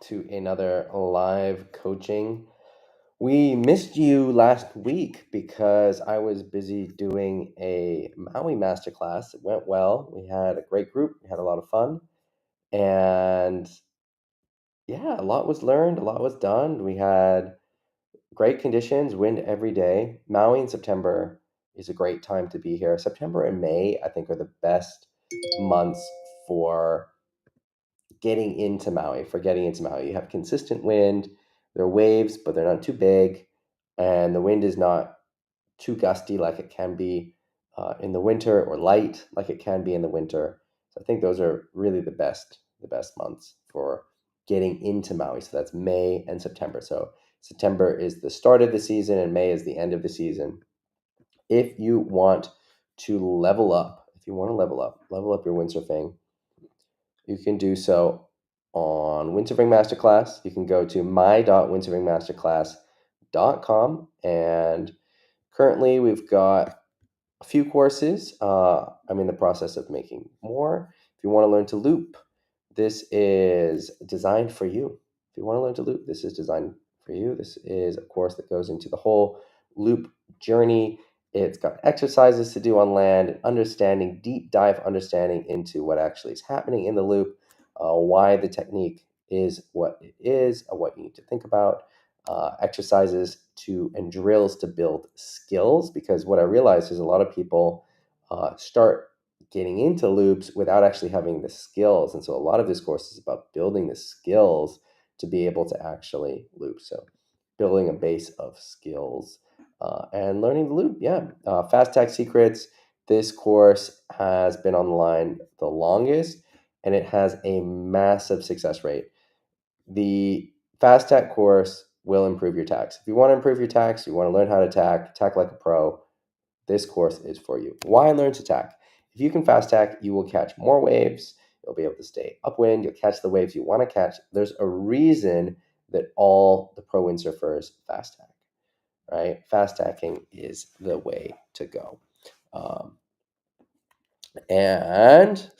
to another live coaching. We missed you last week because I was busy doing a Maui masterclass. It went well. We had a great group, we had a lot of fun, and yeah, a lot was learned, a lot was done. We had great conditions, wind every day. Maui in September is a great time to be here. September and May, I think, are the best months for getting into Maui. You have consistent wind. There are waves, but they're not too big, and the wind is not too gusty like it can be in the winter, or light like it can be in the winter. So I think those are really the best months for getting into Maui. So that's May and September. So September is the start of the season, and May is the end of the season. If you want to level up your windsurfing, you can do so on Windsurfing Masterclass. You can go to my.windsurfingmasterclass.com, and currently we've got a few courses. I'm in the process of making more. If you want to learn to loop, this is designed for you. If you want to learn to loop, this is designed for you. This is a course that goes into the whole loop journey. It's got exercises to do on land, understanding, deep dive understanding into what actually is happening in the loop, why the technique is what it is, what you need to think about, exercises to and drills to build skills. Because what I realized is a lot of people start getting into loops without actually having the skills. And so a lot of this course is about building the skills to be able to actually loop. So building a base of skills and learning the loop. Yeah. Fast Tag Secrets. This course has been online the longest, and it has a massive success rate. The Fast Tack course will improve your tax. If you want to improve your tax, you want to learn how to tack like a pro, this course is for you. Why learn to tack? If you can fast tack, you will catch more waves. You'll be able to stay upwind. You'll catch the waves you want to catch. There's a reason that all the pro windsurfers fast tack, right? Fast tacking is the way to go. Um, and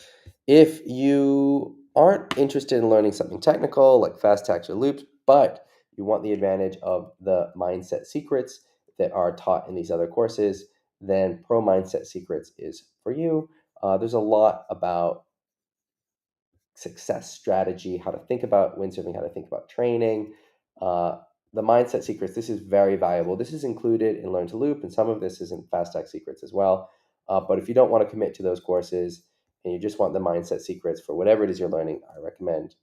if you aren't interested in learning something technical like fast tacks or loops, but you want the advantage of the mindset secrets that are taught in these other courses, then Pro Mindset Secrets is for you. There's a lot about success strategy, how to think about windsurfing, how to think about training. Uh, the Mindset Secrets, this is very valuable. This is included in Learn to Loop, and some of this is in Fast Tech Secrets as well. But if you don't want to commit to those courses and you just want the Mindset Secrets for whatever it is you're learning, I recommend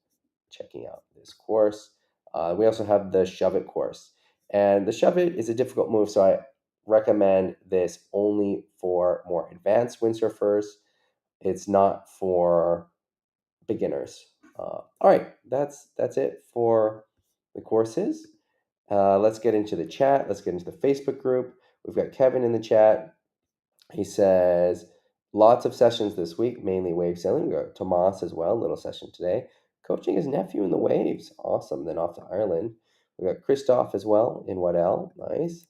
checking out this course. We also have the Shove It course. And the Shove It is a difficult move, so I recommend this only for more advanced windsurfers. It's not for beginners. All right, that's it for the courses. Let's get into the chat. Let's get into the Facebook group. We've got Kevin in the chat. He says, lots of sessions this week, mainly wave sailing. We got Tomas as well, little session today. Coaching his nephew in the waves. Awesome. Then off to Ireland. We got Christoph as well in Waddell. Nice.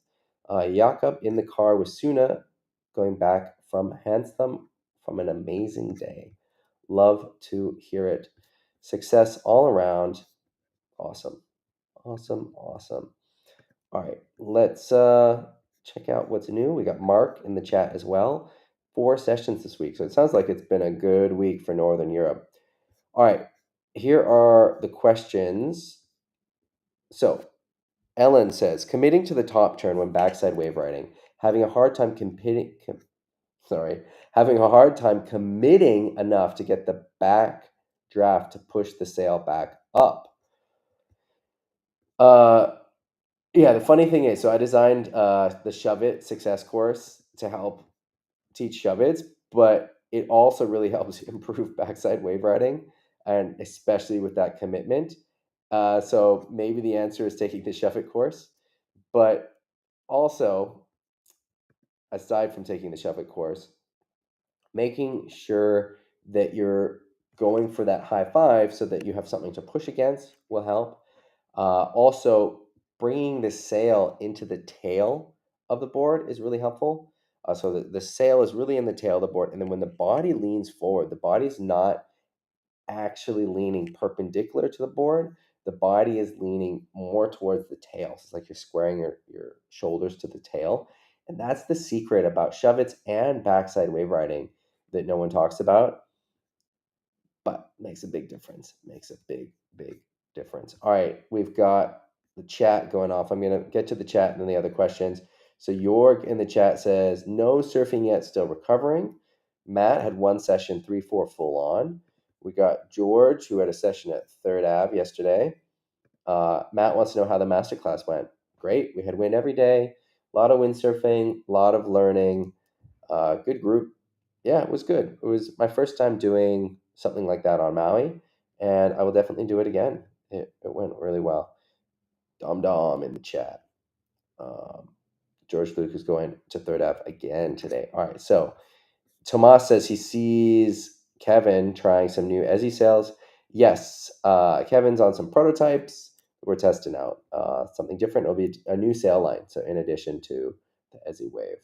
Jakob in the car with Suna, going back from Handsome from an amazing day. Love to hear it. Success all around. Awesome. Awesome. Awesome. All right, let's check out what's new. We got Mark in the chat as well. 4 sessions this week. So it sounds like it's been a good week for Northern Europe. All right, here are the questions. So Ellen says, committing to the top turn when backside wave riding, having a hard time having a hard time committing enough to get the back draft to push the sail back up. Yeah, the funny thing is, so I designed the Shove It success course to help teach Shove Its, but it also really helps improve backside wave riding, and especially with that commitment. So maybe the answer is taking the Shove It course, but also, aside from taking the Shove It course, making sure that you're going for that high five so that you have something to push against will help. Also, bringing the sail into the tail of the board is really helpful. So the sail is really in the tail of the board. And then when the body leans forward, the body's not actually leaning perpendicular to the board, the body is leaning more towards the tail. So it's like you're squaring your shoulders to the tail. And that's the secret about shove-its and backside wave riding that no one talks about, but makes a big difference. Makes a big difference. All right, we've got the chat going off. I'm going to get to the chat and then the other questions. So Jorg in the chat says, no surfing yet, still recovering. Matt had one session, 3-4 full on. We got George, who had a session at Third Ave yesterday. Matt wants to know how the masterclass went. Great. We had wind every day. A lot of windsurfing, a lot of learning. Good group. Yeah, it was good. It was my first time doing something like that on Maui, and I will definitely do it again. It went really well. Dom Dom in the chat. Um, George Luke is going to Third Ave again today. All right, so Tomas says he sees Kevin trying some new Ezzy sails. Yes, Kevin's on some prototypes. We're testing out something different. It'll be a new sail line. So in addition to the Ezzy Wave,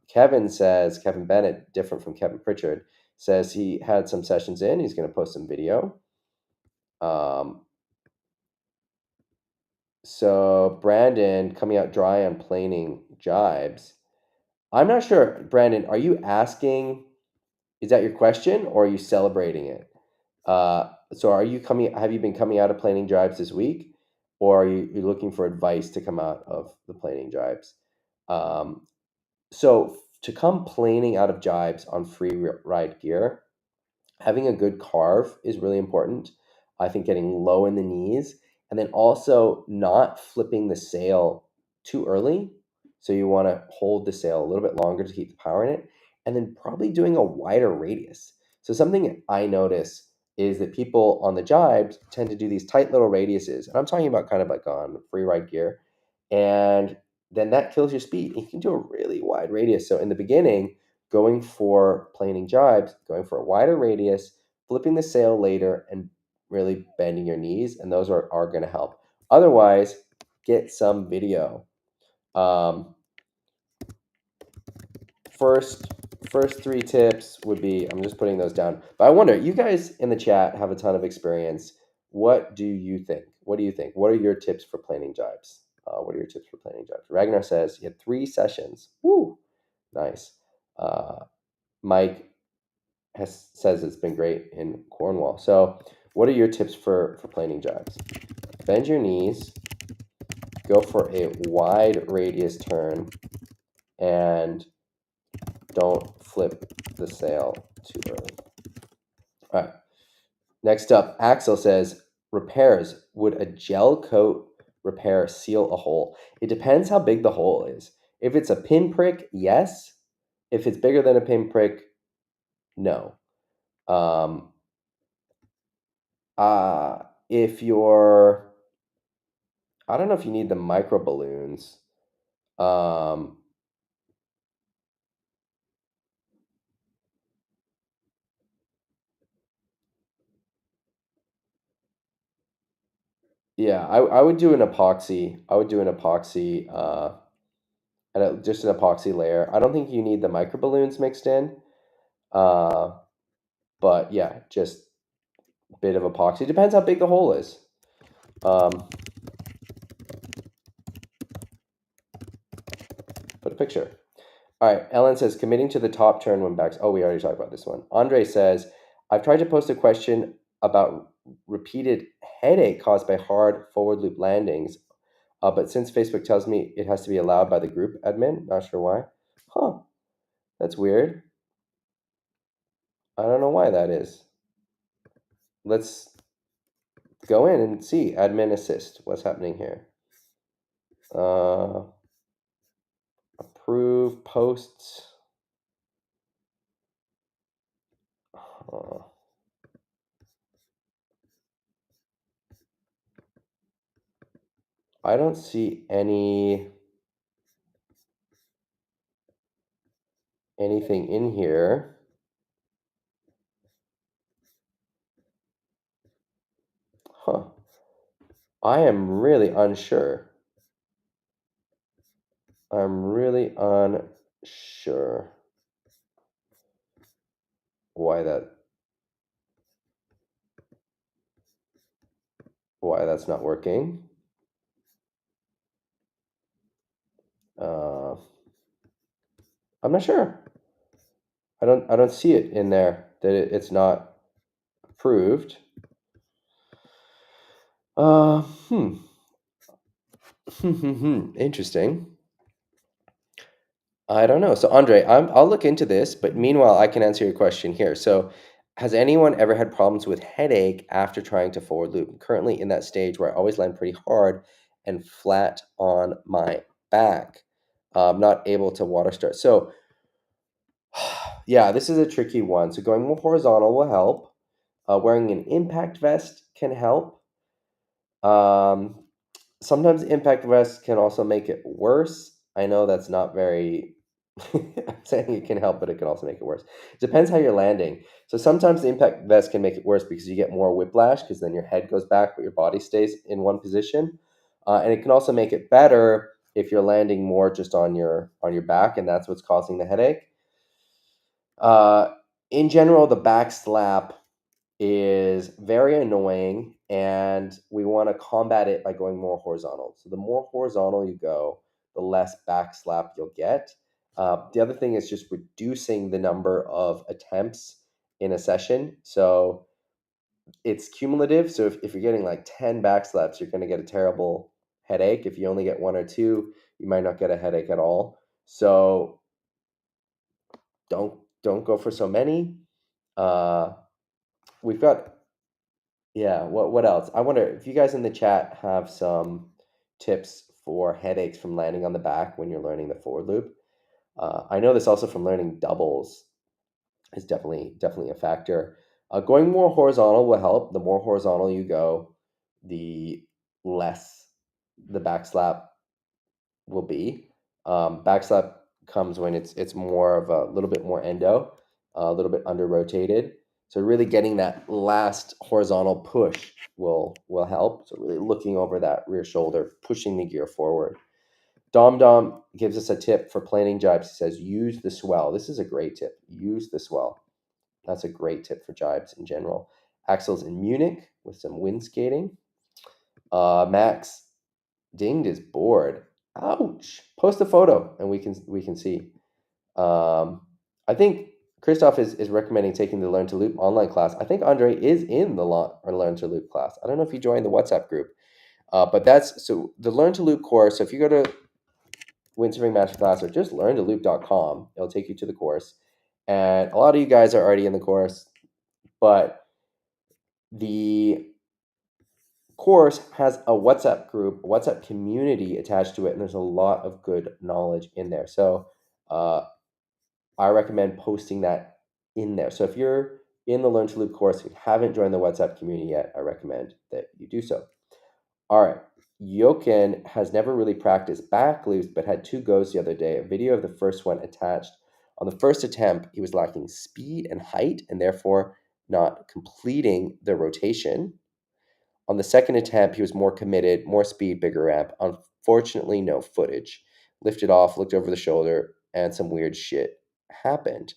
Kevin says, Kevin Bennett, different from Kevin Pritchard, says he had some sessions in. He's going to post some video. So Brandon coming out dry on planing jibes. I'm not sure, Brandon. Are you asking? Is that your question, or are you celebrating it? So are you coming? Have you been coming out of planing jibes this week, or are you looking for advice to come out of the planing jibes? So to come planing out of jibes on free ride gear, having a good carve is really important. I think getting low in the knees and then also not flipping the sail too early. So you want to hold the sail a little bit longer to keep the power in it, and then probably doing a wider radius. So something I notice is that people on the jibes tend to do these tight little radiuses, and I'm talking about kind of like on free ride gear, and then that kills your speed. You can do a really wide radius. So in the beginning, going for planing jibes, going for a wider radius, flipping the sail later, and really bending your knees, and those are going to help. Otherwise, get some video. Um, first first three tips would be, I'm just putting those down. But I wonder, you guys in the chat have a ton of experience. What do you think? What do you think? What are your tips for planing jibes? What are your tips for planing jibes? Ragnar says he had 3 sessions. Woo, nice. Mike says it's been great in Cornwall. So, what are your tips for planing jibes? Bend your knees, go for a wide radius turn, and don't flip the sail too early. All right. Next up, Axel says, repairs. Would a gel coat repair seal a hole? It depends how big the hole is. If it's a pinprick, yes. If it's bigger than a pinprick, no. If you're, I don't know if you need the micro balloons. Um, yeah, I would do an epoxy. I would do an epoxy, just an epoxy layer. I don't think you need the micro balloons mixed in. Uh, but yeah, just a bit of epoxy. Depends how big the hole is. Put a picture. All right, Ellen says, committing to the top turn when backs. Oh, we already talked about this one. Andre says, I've tried to post a question about repeated headache caused by hard forward loop landings, but since Facebook tells me it has to be allowed by the group admin, not sure why. Huh, that's weird. I don't know why that is. Let's go in and see. Admin assist. What's happening here? Approve posts. I don't see anything in here. Huh. I am really unsure. I'm really unsure why that. why that's not working. Uh, I'm not sure. I don't see it in there that it's not approved. Uh, hmm. Interesting. I don't know. So Andre, I'll look into this, but meanwhile, I can answer your question here. So, has anyone ever had problems with headache after trying to forward loop? I'm currently in that stage where I always land pretty hard and flat on my back. I'm not able to water start. So, yeah, this is a tricky one. So, going more horizontal will help. Wearing an impact vest can help. Um, Sometimes impact vests can also make it worse. I know that's not very. I'm saying it can help, but it can also make it worse. It depends how you're landing. So sometimes the impact vest can make it worse because you get more whiplash because then your head goes back, but your body stays in one position. And it can also make it better if you're landing more just on your back, and that's what's causing the headache. Uh, in general, the back slap is very annoying, and we want to combat it by going more horizontal. So the more horizontal you go, the less back slap you'll get. The other thing is just reducing the number of attempts in a session. So it's cumulative. So if you're getting like 10 back slaps, you're going to get a terrible headache. If you only get one or two, you might not get a headache at all. So don't go for so many. Uh, we've got Yeah, what else? I wonder if you guys in the chat have some tips for headaches from landing on the back when you're learning the forward loop. I know this also from learning doubles is definitely a factor. Going more horizontal will help. The more horizontal you go, the less the back slap will be. Backslap comes when it's more of a little bit more endo, a little bit under rotated. So really getting that last horizontal push will help. So really looking over that rear shoulder, pushing the gear forward. Dom Dom gives us a tip for planing jibes. He says use the swell. This is a great tip. Use the swell. That's a great tip for jibes in general. Axel's in Munich with some wind skating. Max dinged his board. Ouch! Post a photo and we can see. Um, I think Christoph is recommending taking the Learn to Loop online class. I think Andre is in the Learn to Loop class. I don't know if he joined the WhatsApp group, but that's so the Learn to Loop course. So if you go to Windsurfing Masterclass or just learntoloop.com, it'll take you to the course. And a lot of you guys are already in the course, but the course has a WhatsApp group, a WhatsApp community attached to it, and there's a lot of good knowledge in there. So uh, I recommend posting that in there. So if you're in the Learn to Loop course and haven't joined the WhatsApp community yet, I recommend that you do so. All right. Jochen has never really practiced back loops, but had two goes the other day. A video of the first one attached. On the first attempt, he was lacking speed and height and therefore not completing the rotation. On the second attempt, he was more committed, more speed, bigger ramp. Unfortunately, no footage. Lifted off, looked over the shoulder, and some weird shit happened.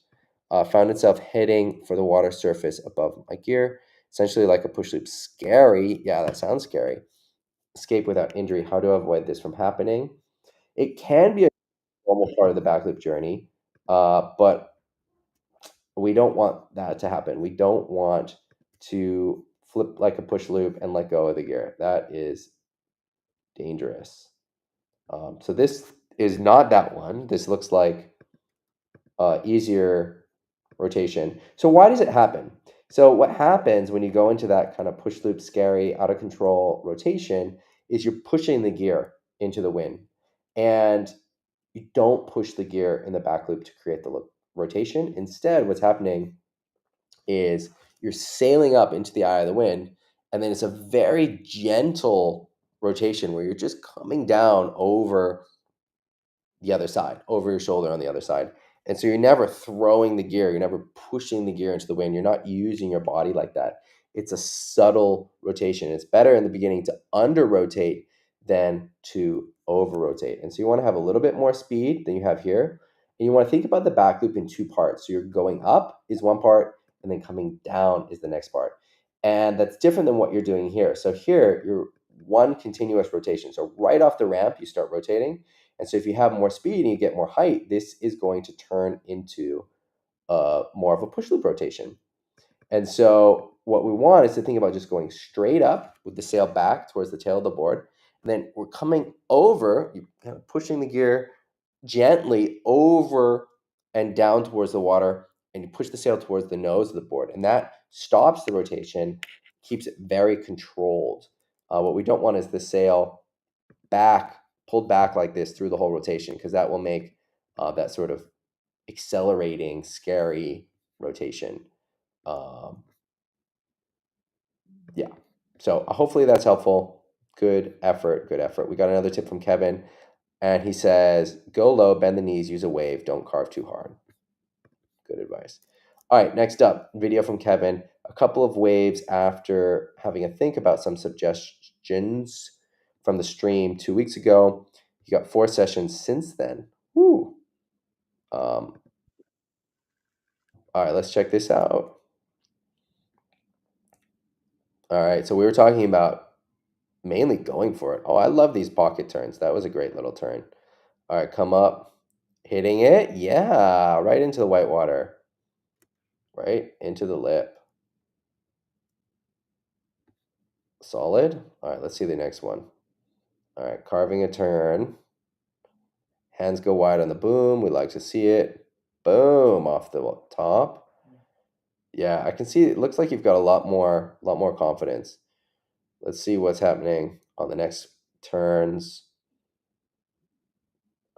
Found itself heading for the water surface above my gear, essentially like a push loop. Scary. Yeah, that sounds scary. Escape without injury. How to avoid this from happening? It can be a normal part of the back loop journey, but we don't want that to happen. We don't want to flip like a push loop and let go of the gear. That is dangerous. So this is not that one. This looks like easier rotation. So why does it happen? So what happens when you go into that kind of push loop, scary, out of control rotation is you're pushing the gear into the wind, and you don't push the gear in the back loop to create the rotation. Instead, what's happening is you're sailing up into the eye of the wind, and then it's a very gentle rotation where you're just coming down over the other side, over your shoulder on the other side. And so you're never throwing the gear, you're never pushing the gear into the wind, you're not using your body like that. It's a subtle rotation. It's better in the beginning to under rotate than to over rotate. And so you want to have a little bit more speed than you have here. And you want to think about the back loop in two parts. So you're going up is one part, and then coming down is the next part. And that's different than what you're doing here. So here, you're one continuous rotation. So right off the ramp, you start rotating. And so if you have more speed and you get more height, this is going to turn into more of a push loop rotation. And so what we want is to think about just going straight up with the sail back towards the tail of the board. And then we're coming over, you kind of pushing the gear gently over and down towards the water, and you push the sail towards the nose of the board. And that stops the rotation, keeps it very controlled. What we don't want is the sail back, pulled back like this through the whole rotation, because that will make that sort of accelerating, scary rotation. Um, yeah. So hopefully that's helpful. Good effort. Good effort. We got another tip from Kevin, and he says, go low, bend the knees, use a wave, don't carve too hard. Good advice. All right, next up, video from Kevin. A couple of waves after having a think about some suggestions from the stream 2 weeks ago. He got 4 sessions since then. Woo. All right, let's check this out. All right, so we were talking about mainly going for it. Oh, I love these pocket turns. That was a great little turn. All right, come up, hitting it. Yeah, right into the white water, right into the lip. Solid. All right, let's see the next one. All right, carving a turn. Hands go wide on the boom. We like to see it. Boom, off the top. Yeah, I can see it looks like you've got a lot more confidence. Let's see what's happening on the next turns.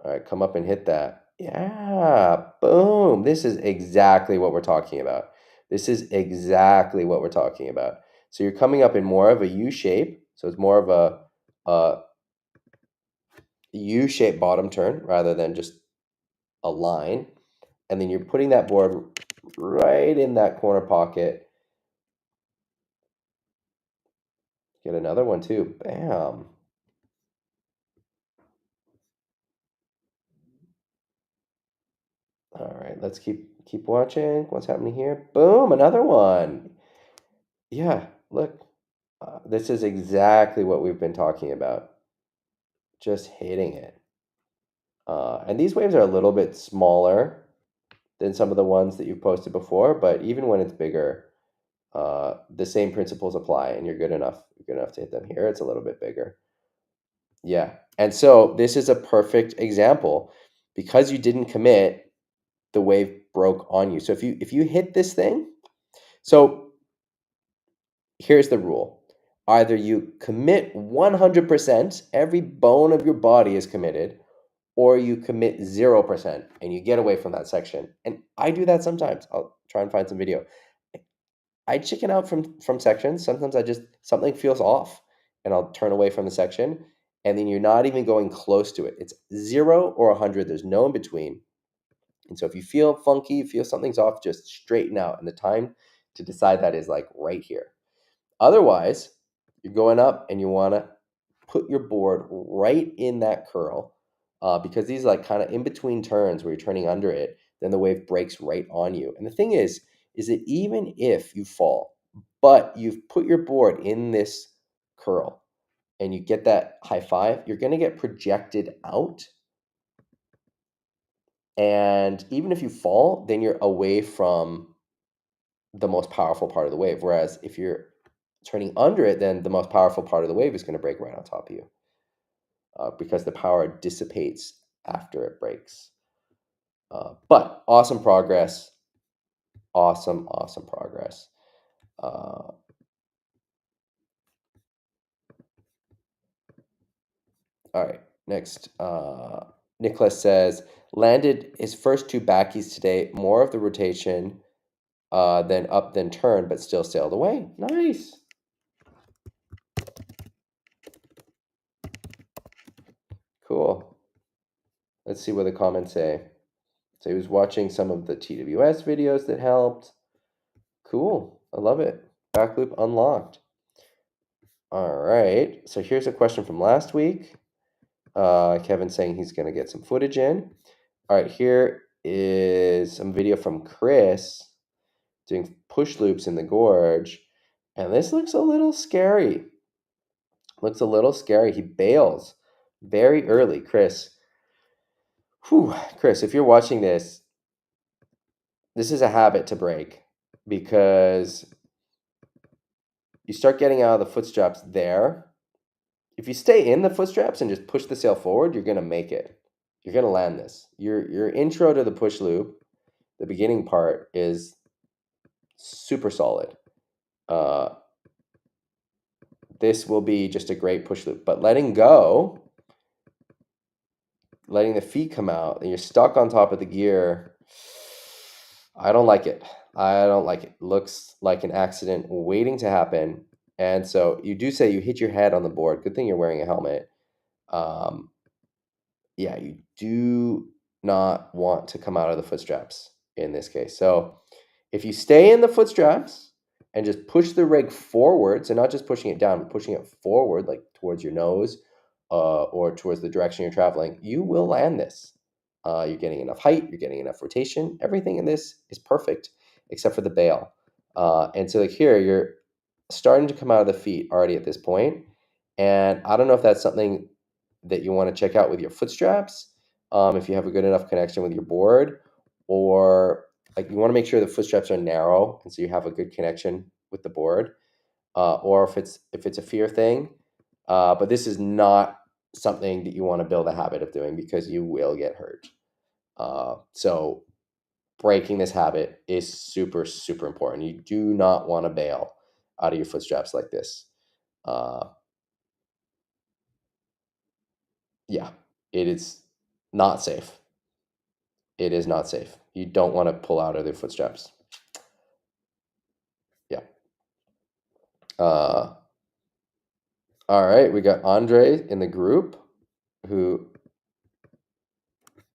All right, come up and hit that. Yeah, boom. This is exactly what we're talking about. This is exactly what we're talking about. So you're coming up in more of a U shape. So it's more of a U-shaped bottom turn rather than just a line. And then you're putting that board right in that corner pocket. Get another one too. Bam. All right, let's keep watching. What's happening here? Boom, another one. Yeah, look. This is exactly what we've been talking about. Just hitting it. And these waves are a little bit smaller than some of the ones that you've posted before, but even when it's bigger, the same principles apply, and you're good enough. You're good enough to hit them here. It's a little bit bigger. Yeah. And so this is a perfect example. Because you didn't commit, the wave broke on you. So if you hit this thing, so here's the rule. Either you commit 100%, every bone of your body is committed, or you commit 0% and you get away from that section. And I do that sometimes. I'll try and find some video. I chicken out from sections. Sometimes I just something feels off and I'll turn away from the section, and then you're not even going close to it. It's 0 or 100. There's no in between. And so if you feel funky, you feel something's off, just straighten out. And the time to decide that is like right here. Otherwise, you're going up and you want to put your board right in that curl, because these like kind of in between turns where you're turning under it, then the wave breaks right on you. And the thing is that even if you fall, but you've put your board in this curl and you get that high five, you're going to get projected out. And even if you fall, then you're away from the most powerful part of the wave. Whereas if you're turning under it, then the most powerful part of the wave is going to break right on top of you, because the power dissipates after it breaks. But awesome progress. Awesome progress. All right, next. Nicholas says, landed his first 2 backies today, more of the rotation than up, then turn, but still sailed away. Nice. Cool. Let's see what the comments say. So he was watching some of the TWS videos that helped. Cool. I love it. Back loop unlocked. All right. So here's a question from last week. Kevin saying he's going to get some footage in. All right. Here is some video from Chris doing push loops in the gorge. And this looks a little scary. Looks a little scary. He bails very early, Chris. Whew, Chris, if you're watching this is a habit to break because you start getting out of the footstraps there. If you stay in the footstraps and just push the sail forward, you're gonna make it. You're gonna land this. Your intro to the push loop, the beginning part, is super solid. This will be just a great push loop. But letting go, letting the feet come out, and you're stuck on top of the gear, I don't like it. I don't like it. Looks like an accident waiting to happen. And so you do say you hit your head on the board. Good thing you're wearing a helmet. Um, yeah, you do not want to come out of the footstraps in this case. So if you stay in the footstraps and just push the rig forward, so not just pushing it down, but pushing it forward, like towards your nose or towards the direction you're traveling, you will land this. You're getting enough height, you're getting enough rotation. Everything in this is perfect except for the bail. And so like here, you're starting to come out of the feet already at this point. And I don't know if that's something that you want to check out with your foot straps, if you have a good enough connection with your board, or like you want to make sure the foot straps are narrow and so you have a good connection with the board, or if it's a fear thing. But this is not something that you want to build a habit of doing because you will get hurt. So breaking this habit is super, super important. You do not want to bail out of your foot straps like this. Uh, yeah, it is not safe. It is not safe. You don't want to pull out of their foot straps. Yeah. Uh, all right. We got Andre in the group who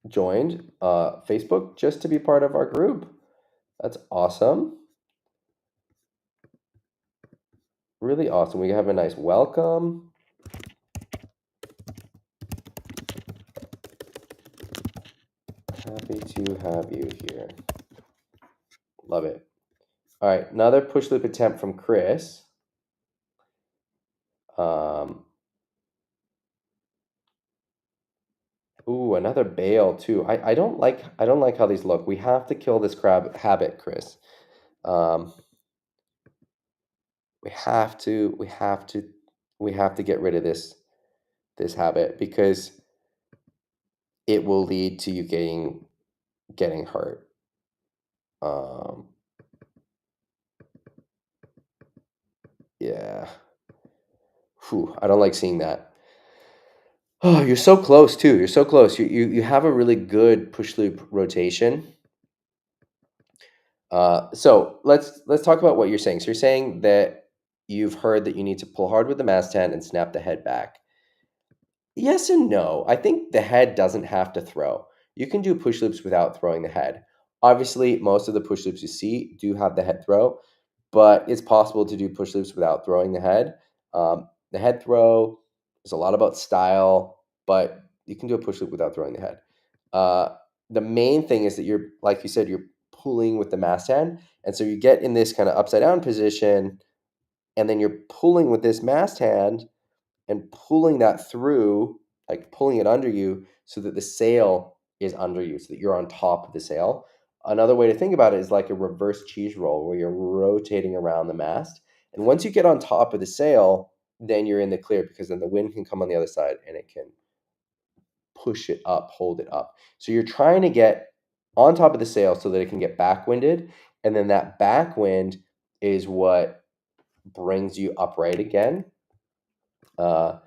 joined Facebook just to be part of our group. That's awesome. Really awesome. We have a nice welcome. Happy to have you here. Love it. All right. Another push loop attempt from Chris. Um, ooh, another bail too. I don't like how these look. We have to kill this crab habit, Chris. Um, we have to we have to we have to get rid of this habit because it will lead to you getting hurt. Um, yeah. Whew, I don't like seeing that. Oh, you're so close too. You're so close. You have a really good push loop rotation. So let's talk about what you're saying. So you're saying that you've heard that you need to pull hard with the masthead and snap the head back. Yes and no. I think the head doesn't have to throw. You can do push loops without throwing the head. Obviously, most of the push loops you see do have the head throw, but it's possible to do push loops without throwing the head. The head throw is a lot about style, but you can do a push loop without throwing the head. Uh, the main thing is that you're, like you said, you're pulling with the masthead, and so you get in this kind of upside down position, and then you're pulling with this masthead and pulling that through, like pulling it under you so that the sail is under you, so that you're on top of the sail. Another way to think about it is like a reverse cheese roll where you're rotating around the mast. And once you get on top of the sail, then you're in the clear because then the wind can come on the other side and it can push it up, hold it up. So you're trying to get on top of the sail so that it can get backwinded. And then that backwind is what brings you upright again. Uh,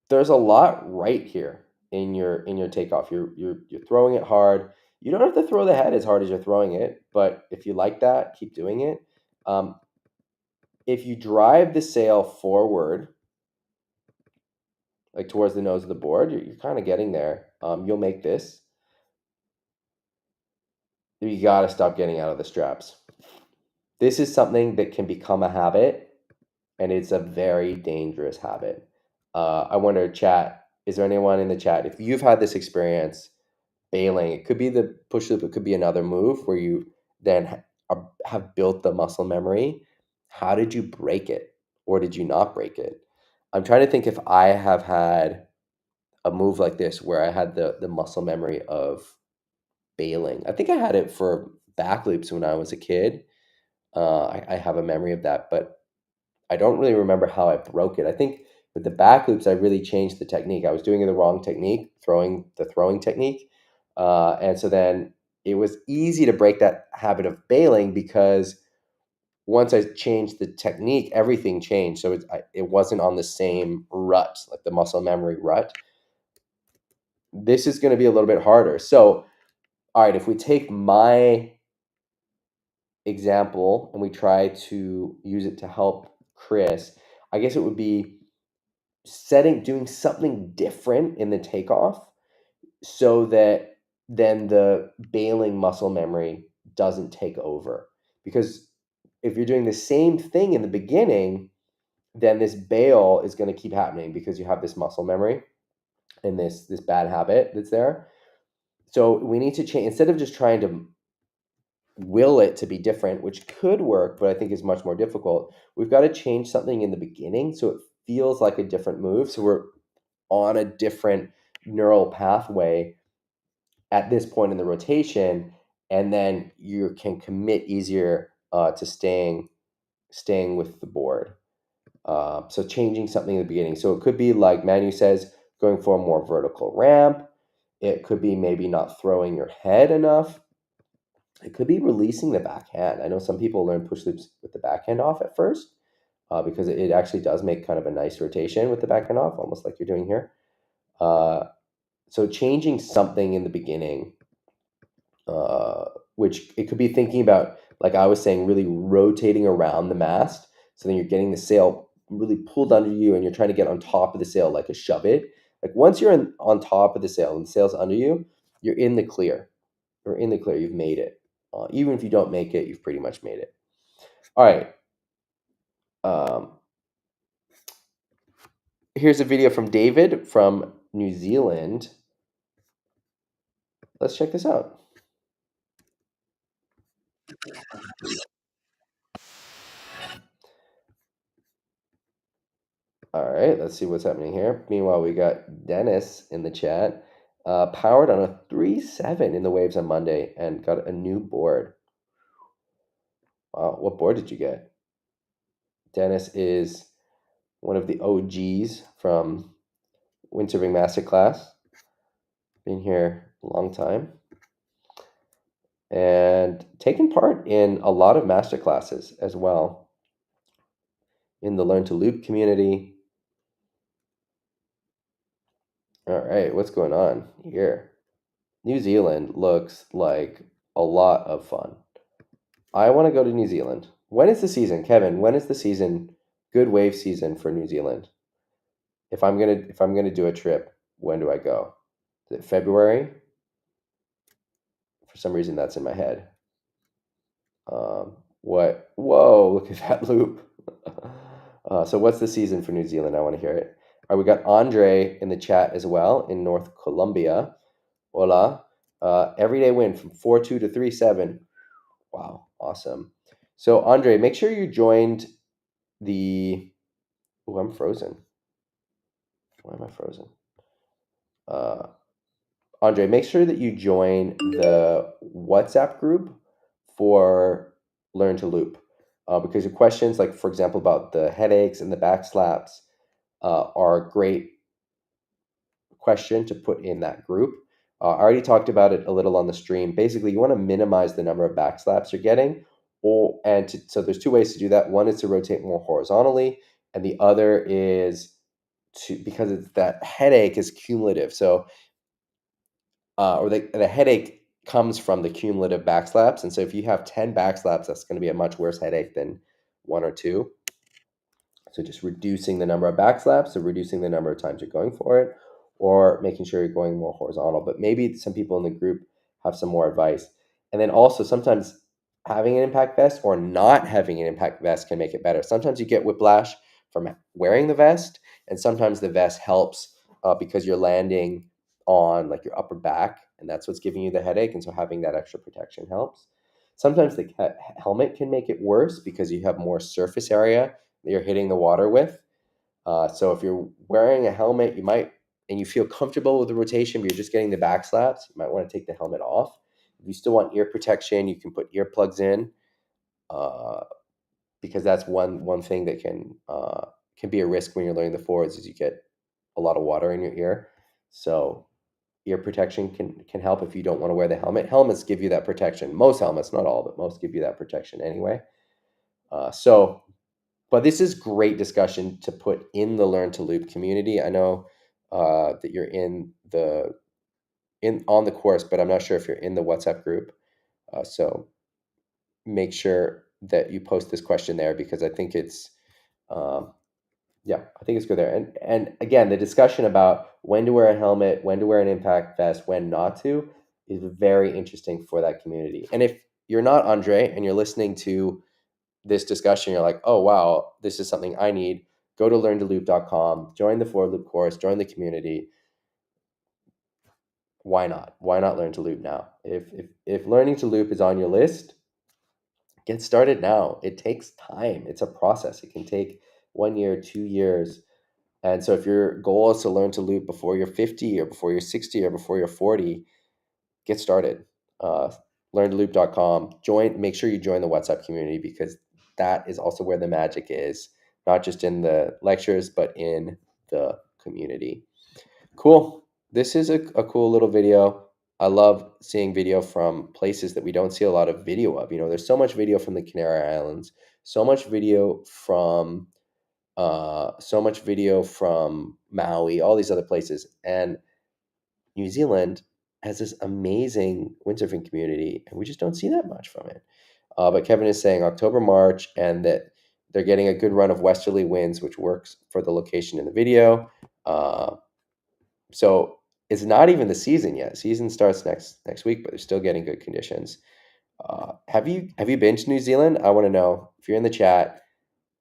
there's a lot right here in your takeoff. You're throwing it hard. You don't have to throw the head as hard as you're throwing it, but if you like that, keep doing it. Um, if you drive the sail forward, like towards the nose of the board, you're kind of getting there. You'll make this. You got to stop getting out of the straps. This is something that can become a habit, and it's a very dangerous habit. I wonder, chat, is there anyone in the chat, if you've had this experience, bailing. It could be the push loop. It could be another move where you then have built the muscle memory. how did you break it, or did you not break it? I'm trying to think if I have had a move like this where I had the muscle memory of bailing. I think I had it for back loops when I was a kid. I have a memory of that, but I don't really remember how I broke it. I think with the back loops, I really changed the technique. I was doing the wrong technique, throwing technique, and so then it was easy to break that habit of bailing because once I changed the technique, everything changed. So it wasn't on the same rut, like the muscle memory rut. This is going to be a little bit harder. So, all right, if we take my example and we try to use it to help Chris, I guess it would be doing something different in the takeoff so that then the bailing muscle memory doesn't take over. Because if you're doing the same thing in the beginning, then this bail is going to keep happening because you have this muscle memory and this bad habit that's there. So we need to change, instead of just trying to will it to be different, which could work, but I think is much more difficult. We've got to change something in the beginning so it feels like a different move. So we're on a different neural pathway at this point in the rotation, and then you can commit easier to staying with the board. So changing something in the beginning. So it could be like Manu says, going for a more vertical ramp. It could be maybe not throwing your head enough. It could be releasing the backhand. I know some people learn push loops with the backhand off at first because it actually does make kind of a nice rotation with the backhand off, almost like you're doing here. So changing something in the beginning, uh, which it could be thinking about, like I was saying, really rotating around the mast. So then you're getting the sail really pulled under you and you're trying to get on top of the sail, like a shove it. Like once you're on top of the sail and the sail's under you, you're in the clear. You're in the clear. You've made it. Even if you don't make it, you've pretty much made it. All right. Um, Here's a video from David from New Zealand. Let's check this out. All right, let's see what's happening here. Meanwhile, we got Dennis in the chat. Powered on a 3.7 in the waves on Monday and got a new board. Wow, what board did you get? Dennis is one of the OGs from Windsurfing Masterclass. Been here a long time. And taken part in a lot of masterclasses as well in the Learn to Loop community. All right, what's going on here? New Zealand looks like a lot of fun. I want to go to New Zealand. When is the season, Kevin? When is the season? Good wave season for New Zealand. If I'm gonna do a trip, when do I go? Is it February? For some reason, that's in my head. What? Whoa! Look at that loop. So what's the season for New Zealand? I want to hear it. All right, we got Andre in the chat as well in North Colombia. Hola. Everyday win from 4.2 to 3.7. Wow, awesome. So Andre, make sure you joined the. Oh, I'm frozen. Why am I frozen? Andre, make sure that you join the WhatsApp group for Learn to Loop, because your questions, like for example about the headaches and the back slaps, are a great question to put in that group. I already talked about it a little on the stream. Basically, you want to minimize the number of back slaps you're getting, so there's two ways to do that. One is to rotate more horizontally, and the other is because it's that headache is cumulative. So or the headache comes from the cumulative backslaps. And so if you have 10 backslaps, that's going to be a much worse headache than one or two. So just reducing the number of backslaps, so reducing the number of times you're going for it, or making sure you're going more horizontal. But maybe some people in the group have some more advice. And then also sometimes having an impact vest or not having an impact vest can make it better. Sometimes you get whiplash from wearing the vest, and sometimes the vest helps because you're landing on like your upper back, and that's what's giving you the headache. And so having that extra protection helps. Sometimes the helmet can make it worse because you have more surface area that you're hitting the water with. So if you're wearing a helmet, you might, and you feel comfortable with the rotation, but you're just getting the back slaps, you might want to take the helmet off. If you still want ear protection, you can put earplugs in, uh, because that's one thing that can be a risk when you're learning the forwards is you get a lot of water in your ear. So ear protection can help if you don't want to wear the helmet. Helmets give you that protection. Most helmets, not all, but most give you that protection anyway. But this is great discussion to put in the Learn to Loop community. I know that you're in on the course, but I'm not sure if you're in the WhatsApp group. So make sure that you post this question there because I think it's um, yeah, I think it's good there. And again, the discussion about when to wear a helmet, when to wear an impact vest, when not to, is very interesting for that community. And if you're not Andre and you're listening to this discussion, you're like, oh wow, this is something I need. Go to learntoloop.com, join the Forward Loop course, join the community. Why not? Why not learn to loop now? If learning to loop is on your list, get started now. It takes time. It's a process. It can take 1 year, 2 years. And so if your goal is to learn to loop before you're 50 or before you're 60 or before you're 40, get started. Uh, learntoloop.com. Make sure you join the WhatsApp community because that is also where the magic is, not just in the lectures, but in the community. Cool. This is a cool little video. I love seeing video from places that we don't see a lot of video of. There's so much video from the Canary Islands, so much video from Maui, all these other places. And New Zealand has this amazing windsurfing community, and we just don't see that much from it. But Kevin is saying October, March, and that they're getting a good run of westerly winds, which works for the location in the video. So it's not even the season yet. Season starts next week, but they're still getting good conditions. Have you been to New Zealand? I want to know if you're in the chat.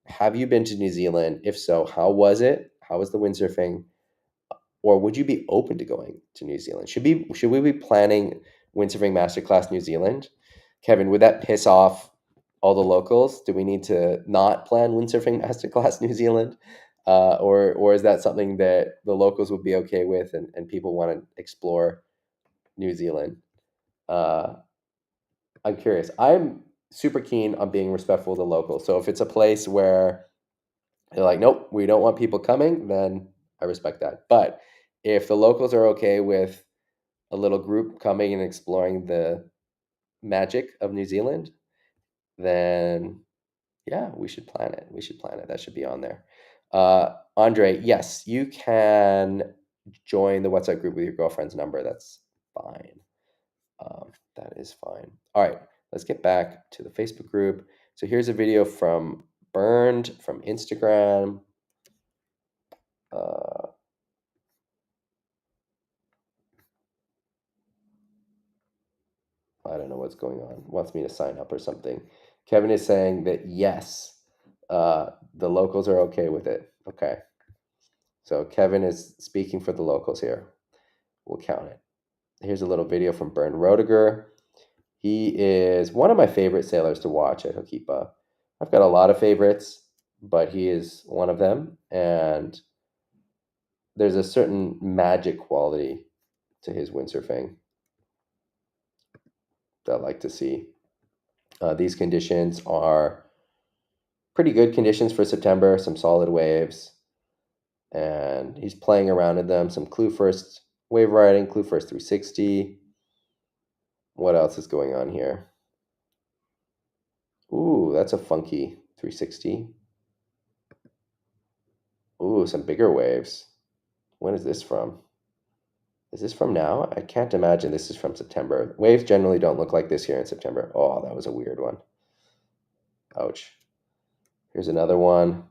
Have you been to New Zealand? If so, how was it? How was the windsurfing? Or would you be open to going to New Zealand? Should we be planning Windsurfing Masterclass New Zealand? Kevin, would that piss off all the locals? Do we need to not plan Windsurfing Masterclass New Zealand? Or is that something that the locals would be okay with and people want to explore New Zealand? Uh, I'm curious. I'm super keen on being respectful of the locals. So if it's a place where they're like, nope, we don't want people coming, then I respect that. But if the locals are okay with a little group coming and exploring the magic of New Zealand, then yeah, we should plan it. We should plan it. That should be on there. Andre, yes, you can join the WhatsApp group with your girlfriend's number. That's fine. That is fine. All right, let's get back to the Facebook group. So here's a video from Burned from Instagram. I don't know what's going on. Wants me to sign up or something. Kevin is saying that yes, the locals are okay with it. Okay. So Kevin is speaking for the locals here. We'll count it. Here's a little video from Bernd Roediger. He is one of my favorite sailors to watch at Hokipa. I've got a lot of favorites, but he is one of them. And there's a certain magic quality to his windsurfing that I like to see. These conditions are pretty good conditions for September, some solid waves, and he's playing around in them. Some clue first wave riding, clue first 360. What else is going on here? Ooh, that's a funky 360. Ooh, some bigger waves. When is this from? Is this from now? I can't imagine this is from September. Waves generally don't look like this here in September. Oh, that was a weird one. Ouch. Here's another one.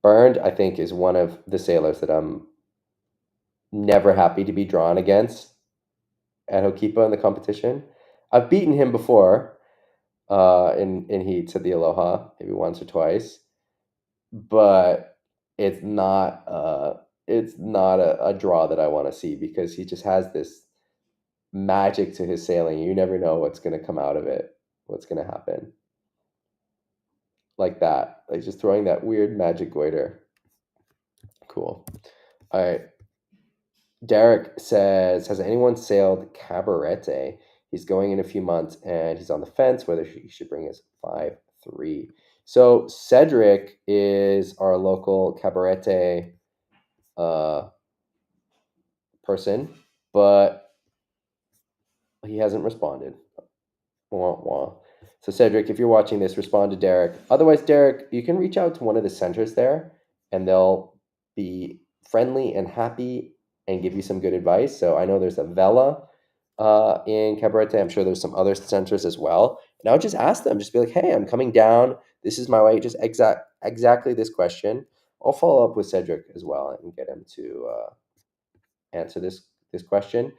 Burned, I think, is one of the sailors that I'm never happy to be drawn against at Hokipa in the competition. I've beaten him before in heats at the Aloha, maybe once or twice, but it's not a draw that I want to see because he just has this magic to his sailing. You never know what's going to come out of it, what's going to happen. Like that, like just throwing that weird magic goiter. Cool. All right. Derek says, has anyone sailed Cabarete? He's going in a few months and he's on the fence whether he should bring his 5.3. So Cedric is our local Cabarete person, but he hasn't responded. Wah, wah. So Cedric, if you're watching this, respond to Derek. Otherwise, Derek, you can reach out to one of the centers there and they'll be friendly and happy and give you some good advice. So I know there's a Vela in Cabarete. I'm sure there's some other centers as well. And I would just ask them, just be like, hey, I'm coming down. This is my way. Just exactly this question. I'll follow up with Cedric as well and get him to answer this question.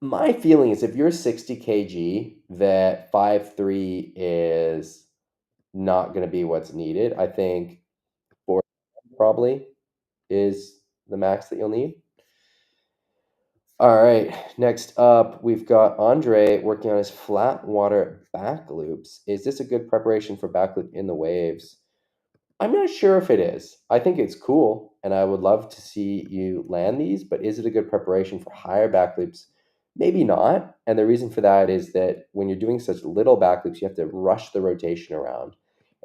My feeling is if you're 60 kg, that 5.3 is not going to be what's needed. I think 4 probably is the max that you'll need. All right, next up, we've got Andre working on his flat water back loops. Is this a good preparation for back loop in the waves? I'm not sure if it is. I think it's cool, and I would love to see you land these, but is it a good preparation for higher back loops? Maybe not. And the reason for that is that when you're doing such little back loops, you have to rush the rotation around.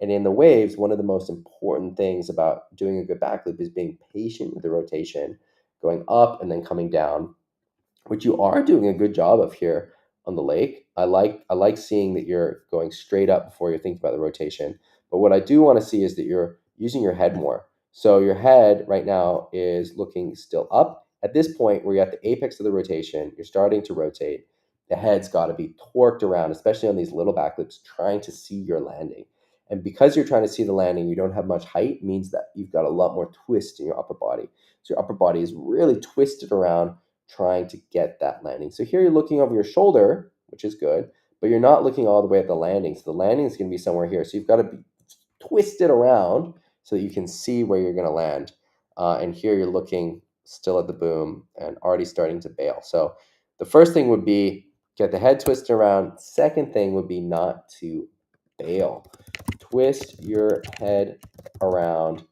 And in the waves, one of the most important things about doing a good back loop is being patient with the rotation, going up and then coming down, which you are doing a good job of here on the lake. I like seeing that you're going straight up before you're thinking about the rotation. But what I do want to see is that you're using your head more. So your head right now is looking still up. At this point, where you're at the apex of the rotation, you're starting to rotate. The head's got to be torqued around, especially on these little backlips, trying to see your landing. And because you're trying to see the landing, you don't have much height, means that you've got a lot more twist in your upper body. So your upper body is really twisted around trying to get that landing. So here you're looking over your shoulder, which is good, but you're not looking all the way at the landing. So the landing is going to be somewhere here. So you've got to be twisted around so that you can see where you're going to land. And here you're looking still at the boom and already starting to bail. So the first thing would be get the head twisted around. Second thing would be not to bail. Twist your head around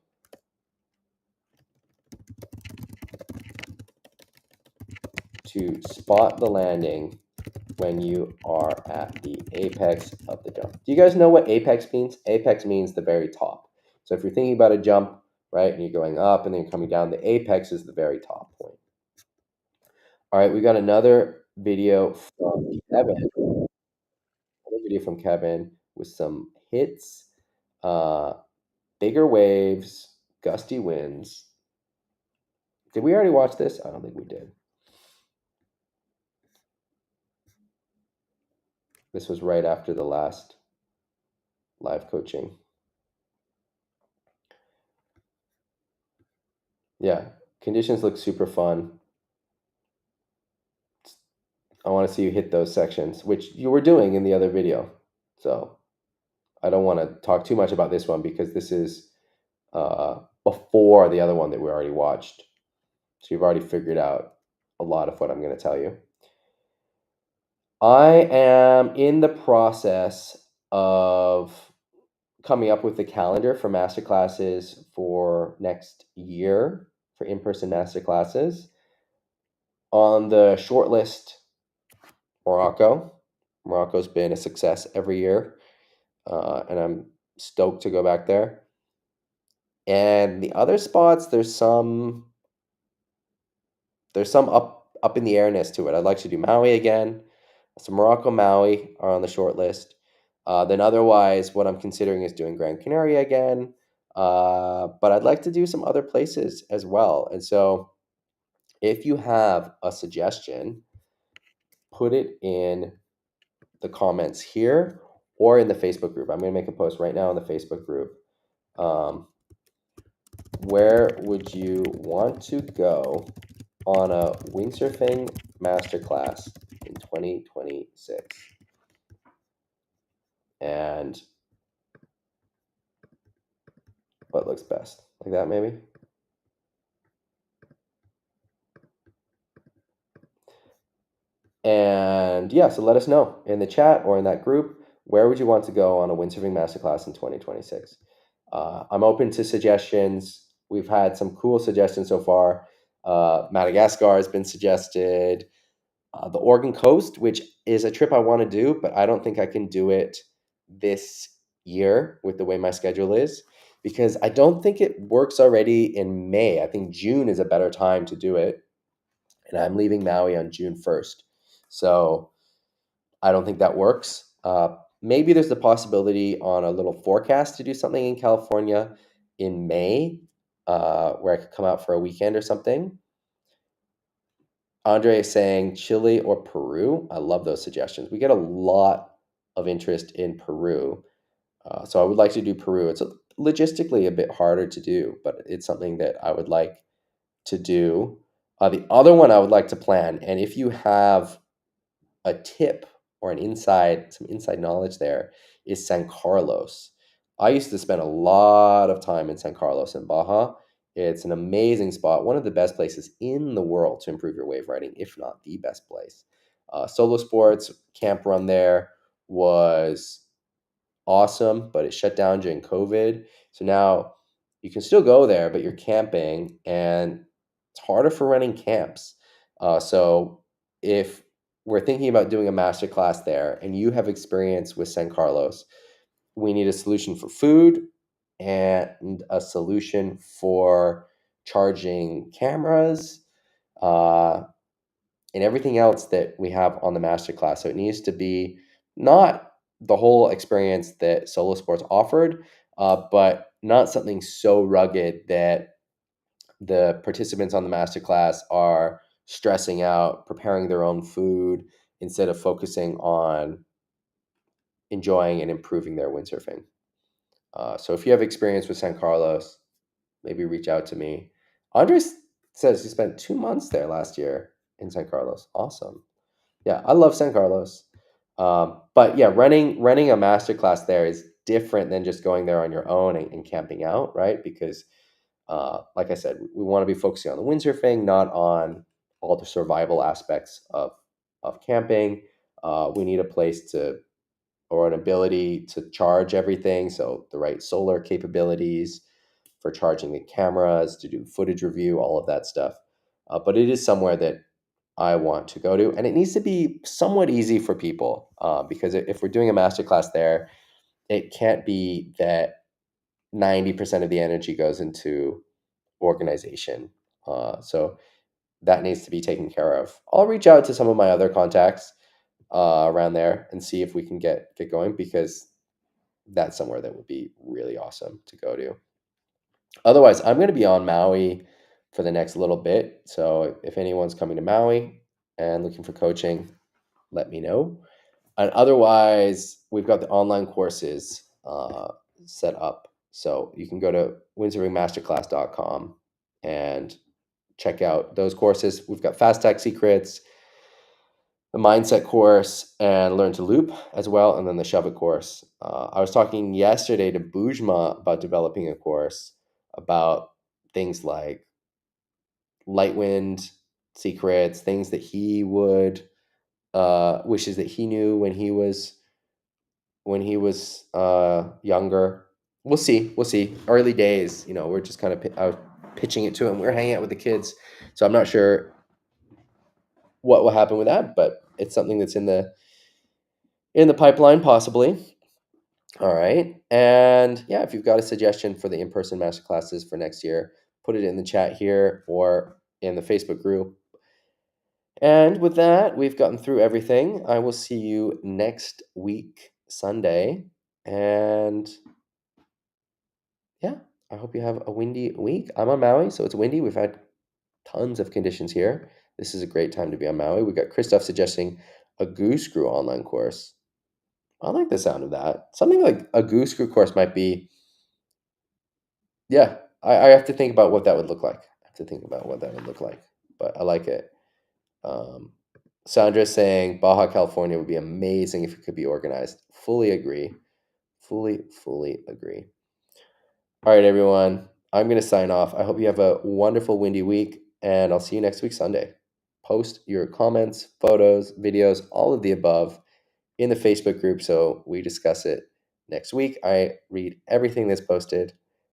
to spot the landing when you are at the apex of the jump. Do you guys know what apex means? Apex means the very top. So if you're thinking about a jump, right, and you're going up and then you're coming down, the apex is the very top point. All right, we got another video from Kevin. Another video from Kevin with some hits, uh, bigger waves, gusty winds. Did we already watch this? I don't think we did. This was right after the last live coaching. Yeah, conditions look super fun. I want to see you hit those sections, which you were doing in the other video. So I don't want to talk too much about this one because this is before the other one that we already watched. So you've already figured out a lot of what I'm going to tell you. I am in the process of coming up with the calendar for masterclasses for next year, for in-person masterclasses. On the short list, Morocco. Morocco's been a success every year, and I'm stoked to go back there. And the other spots, there's some up in the airness to it. I'd like to do Maui again. So Morocco, Maui are on the short list. Then otherwise, what I'm considering is doing Gran Canaria again. But I'd like to do some other places as well. And so if you have a suggestion, put it in the comments here or in the Facebook group. I'm going to make a post right now in the Facebook group. Where would you want to go on a windsurfing masterclass in 2026? And what looks best? Like that, maybe? And yeah, so let us know in the chat or in that group, where would you want to go on a windsurfing masterclass in 2026? I'm open to suggestions. We've had some cool suggestions so far. Madagascar has been suggested. The Oregon coast, which is a trip I want to do, but I don't think I can do it this year with the way my schedule is, because I don't think it works already in May. I think June is a better time to do it, and I'm leaving Maui on June 1st. So I don't think that works. Maybe there's the possibility on a little forecast to do something in California in May, where I could come out for a weekend or something. Andre is saying Chile or Peru. I love those suggestions. We get a lot of interest in Peru. So I would like to do Peru. It's logistically a bit harder to do, but it's something that I would like to do. The other one I would like to plan, and if you have a tip or some inside knowledge there, is San Carlos. I used to spend a lot of time in San Carlos in Baja. It's an amazing spot, one of the best places in the world to improve your wave riding, if not the best place. Solo Sports camp run there was awesome, but it shut down during COVID. So now you can still go there, but you're camping, and it's harder for running camps. So if we're thinking about doing a master class there and you have experience with San Carlos, we need a solution for food and a solution for charging cameras. And everything else that we have on the masterclass. So it needs to be not the whole experience that Solo Sports offered, but not something so rugged that the participants on the masterclass are stressing out, preparing their own food instead of focusing on enjoying and improving their windsurfing. So if you have experience with San Carlos, maybe reach out to me. Andres says he spent 2 months there last year in San Carlos. Awesome. Yeah, I love San Carlos. But yeah, running a masterclass there is different than just going there on your own and camping out, right? Because like I said, we want to be focusing on the windsurfing, not on all the survival aspects of camping. We need a place to or an ability to charge everything, so the right solar capabilities for charging the cameras, to do footage review, all of that stuff. But it is somewhere that I want to go to, and it needs to be somewhat easy for people, because if we're doing a masterclass there, it can't be that 90% of the energy goes into organization. So that needs to be taken care of. I'll reach out to some of my other contacts around there and see if we can get going, because that's somewhere that would be really awesome to go to. Otherwise, I'm going to be on Maui for the next little bit. So if anyone's coming to Maui and looking for coaching, let me know. And otherwise, we've got the online courses set up. So you can go to windsurfingmasterclass.com and check out those courses. We've got Fast Tech Secrets, the Mindset course, and Learn to Loop as well, and then the Shove It course. I was talking yesterday to Bujma about developing a course about things like light wind secrets, things that he would wishes that he knew when he was younger. We'll see. We'll see. Early days, we're just kind of I was pitching it to him. We're hanging out with the kids, so I'm not sure what will happen with that, but it's something that's in the pipeline, possibly. All right, and yeah, if you've got a suggestion for the in-person master classes for next year, put it in the chat here or in the Facebook group. And with that, we've gotten through everything. I will see you next week, Sunday. And yeah, I hope you have a windy week. I'm on Maui, so it's windy. We've had tons of conditions here. This is a great time to be on Maui. We've got Christoph suggesting a goose screw online course. I like the sound of that. Something like a goose screw course might be, yeah, I have to think about what that would look like. I have to think about what that would look like, but I like it. Um, Sandra saying Baja California would be amazing if it could be organized. Fully agree. Fully agree. All right, everyone. I'm going to sign off. I hope you have a wonderful windy week, and I'll see you next week, Sunday. post your comments, photos, videos, all of the above in the Facebook group so we discuss it next week. I read everything that's posted.